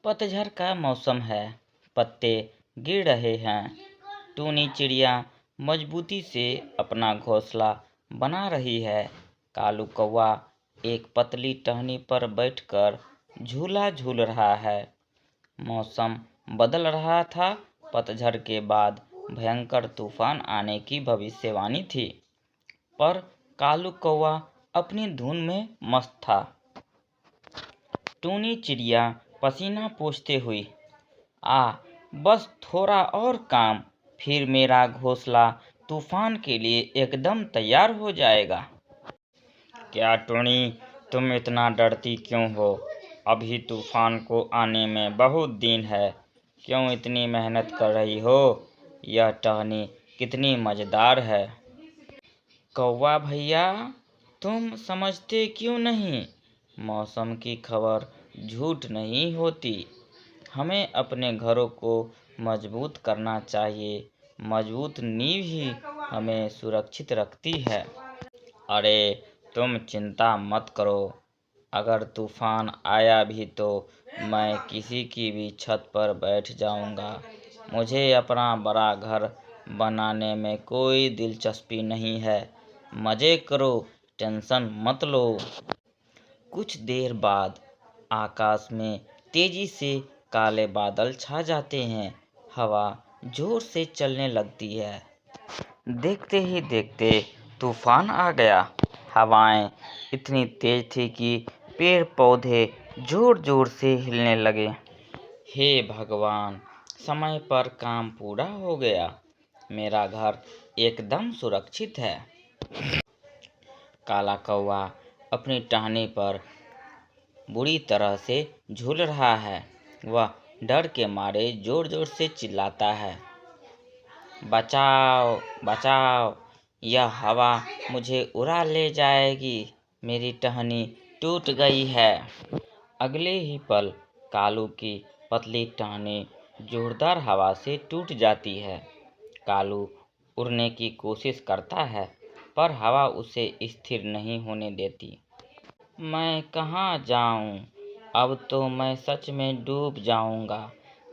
पतझड़ का मौसम है, पत्ते गिर रहे हैं। टूनी चिड़िया मजबूती से अपना घोंसला बना रही है। कालू कौवा एक पतली टहनी पर बैठकर झूला झूल रहा है। मौसम बदल रहा था। पतझड़ के बाद भयंकर तूफान आने की भविष्यवाणी थी, पर कालू कौवा अपनी धुन में मस्त था। टूनी चिड़िया पसीना पोंछते हुई, बस थोड़ा और काम, फिर मेरा घोंसला तूफान के लिए एकदम तैयार हो जाएगा। क्या टूनी, तुम इतना डरती क्यों हो? अभी तूफान को आने में बहुत दिन है। क्यों इतनी मेहनत कर रही हो? यह टहनी कितनी मज़ेदार है। कौवा भैया, तुम समझते क्यों नहीं? मौसम की खबर झूठ नहीं होती। हमें अपने घरों को मजबूत करना चाहिए। मजबूत नींव ही हमें सुरक्षित रखती है। अरे, तुम चिंता मत करो। अगर तूफान आया भी तो मैं किसी की भी छत पर बैठ जाऊंगा। मुझे अपना बड़ा घर बनाने में कोई दिलचस्पी नहीं है। मज़े करो, टेंशन मत लो। कुछ देर बाद आकाश में तेजी से काले बादल छा जाते हैं। हवा जोर से चलने लगती है। देखते ही देखते तूफान आ गया। हवाएं इतनी तेज थी कि पेड़ पौधे जोर जोर से हिलने लगे। हे भगवान, समय पर काम पूरा हो गया। मेरा घर एकदम सुरक्षित है। काला कौवा अपनी टहनी पर बुरी तरह से झूल रहा है। वह डर के मारे जोर जोर से चिल्लाता है, बचाओ बचाओ, यह हवा मुझे उड़ा ले जाएगी। मेरी टहनी टूट गई है। अगले ही पल कालू की पतली टहनी जोरदार हवा से टूट जाती है। कालू उड़ने की कोशिश करता है, पर हवा उसे स्थिर नहीं होने देती। मैं कहाँ जाऊँ? अब तो मैं सच में डूब जाऊँगा।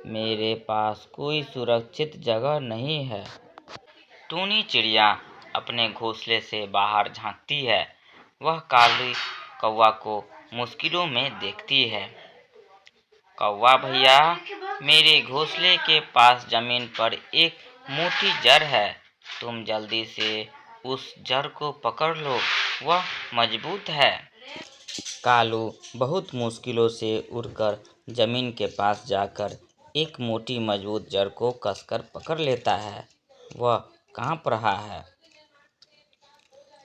मेरे पास कोई सुरक्षित जगह नहीं है। टूनी चिड़िया अपने घोंसले से बाहर झांकती है। वह काली कौवा को मुश्किलों में देखती है। कौवा भैया, मेरे घोंसले के पास जमीन पर एक मोटी जड़ है। तुम जल्दी से उस जड़ को पकड़ लो, वह मजबूत है। कालू बहुत मुश्किलों से उड़कर जमीन के पास जाकर एक मोटी मजबूत जड़ को कसकर पकड़ लेता है। वह कांप रहा है।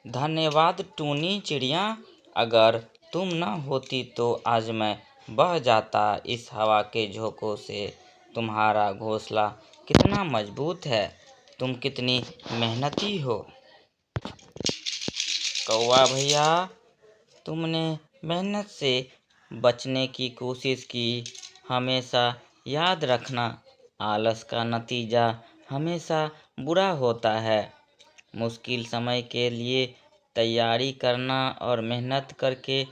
धन्यवाद टूनी चिड़िया, अगर तुम न होती तो आज मैं बह जाता। इस हवा के झोंकों से तुम्हारा घोंसला कितना मजबूत है। तुम कितनी मेहनती हो। कौवा भैया, तुमने मेहनत से बचने की कोशिश की। हमेशा याद रखना, आलस का नतीजा हमेशा बुरा होता है। मुश्किल समय के लिए तैयारी करना और मेहनत करके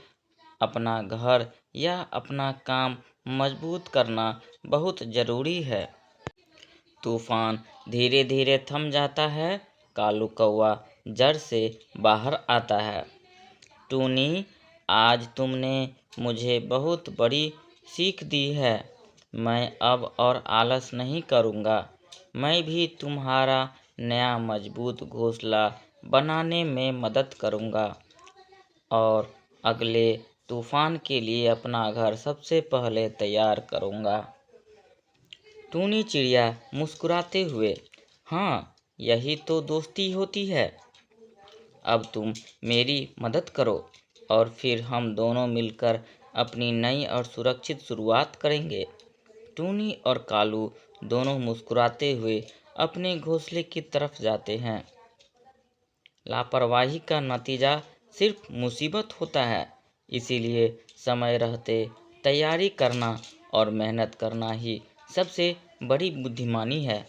अपना घर या अपना काम मजबूत करना बहुत ज़रूरी है। तूफान धीरे धीरे थम जाता है। कालू कौवा जड़ से बाहर आता है। टूनी, आज तुमने मुझे बहुत बड़ी सीख दी है। मैं अब और आलस नहीं करूँगा। मैं भी तुम्हारा नया मजबूत घोंसला बनाने में मदद करूँगा और अगले तूफान के लिए अपना घर सबसे पहले तैयार करूँगा। टूनी चिड़िया मुस्कुराते हुए, हाँ, यही तो दोस्ती होती है। अब तुम मेरी मदद करो और फिर हम दोनों मिलकर अपनी नई और सुरक्षित शुरुआत करेंगे। टूनी और कालू दोनों मुस्कुराते हुए अपने घोंसले की तरफ जाते हैं। लापरवाही का नतीजा सिर्फ मुसीबत होता है। इसीलिए समय रहते तैयारी करना और मेहनत करना ही सबसे बड़ी बुद्धिमानी है।